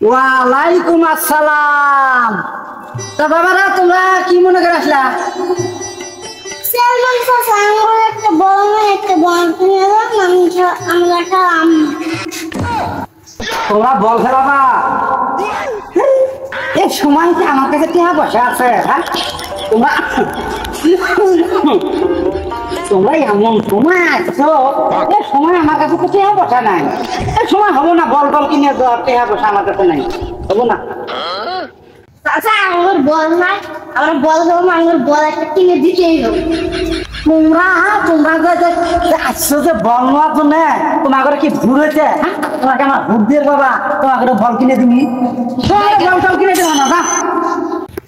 ওয়ালাইকুম আসসালাম। তা বাবারা তোমরা কি মনে করে আসলা? সেলমান চাচা আমার একটা বড় মেয়ে একটা বল কিনে দাও, আমরা খেলাম। তোমরা বল খেলাবা? এই সময় কি আমার কাছে টিয়া পয়সা আছে? হ্যাঁ তোমরা তোমরা এমন সময় আসছো, এই সময় আমার কাছে তো টিয়া পয়সা নাই। এই সময় হবো না বল বল কিনে দেওয়ার, টিয়া পয়সা আমার কাছে নাই, হবো না। চাচা আমার বল নাই, আমরা বল খেলাম, আমার বল একটা কিনে দিতেই হবে। তোমরা যে আসছো যে বল নেওয়ার জন্য, তোমার ঘরে কি ভুল হয়েছে? হ্যাঁ তোমাকে আমার ভুল দিয়ে বাবা তোমার ঘরে বল কিনে দিবি, বল টল কিনে দেবো না।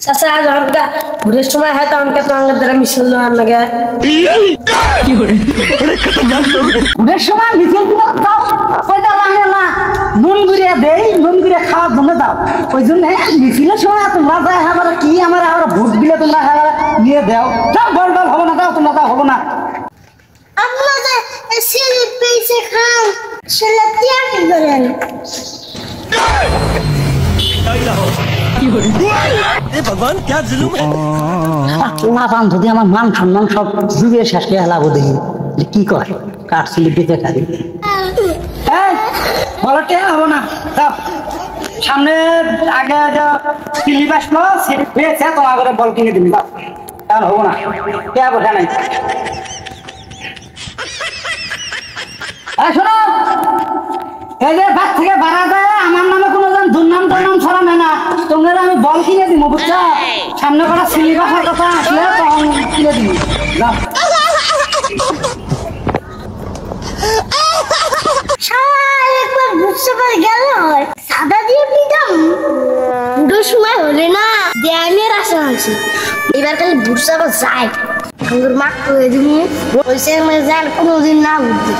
চাচা আজ আমাকে ভোরের সময় হয়তো আমাকে তো আমাদের দ্বারা মিশল দেওয়ার লাগে ভোরের সময় মিছিল দিলে দাও, ওইটা লাগে না, নুন গুড়িয়ে দেই, নুন গুড়িয়ে খাওয়ার জন্য দাও। ওই জন্য মিছিলের সময় তোমরা যায় আবার কি আমার আবার ভোট দিলে তোমরা নিয়ে দাও, যাও বল টল হবো না, দাও তোমরা দাও, হবো না। আপনাদের ছেলে পেয়েছে খান, ছেলে ত্যাগ করেন। भगवान क्या जुलूम है। লাফান যদি আমার মান সম্মান সব ডুবিয়ে শেষ করে হেলাবো, দেখি কি করে কাঠ সিলি বেঁচে খাবি। বলতে হবো না, দাও সামনে আগে স্লিপ আসলো, সেটা পেয়েছে তোমার ঘরে বল কিনে দিবি, দাও তাহলে হবো না, কে বোঝা নাই। শোনো, এই যে বাদ থেকে ভাড়া যায় আমার নামে কোনো দুর্নাম টুর্নাম ছড়া নেয় না, তোমরা আমি বল কিনে দিব বুঝছো, সামনে করা সিলি বাসার কথা আসলে তখন কিনে দিব, যাও। একবার বুঝতে পারে গেল সাদা দিয়ে পিটাম, বুড়োর সময় হলে না দেয়ালের আশা আছে, এবার খালি বুঝতে পার যায় আমার মা করে দিব, ওই সে যায় কোনোদিন না বুঝতে।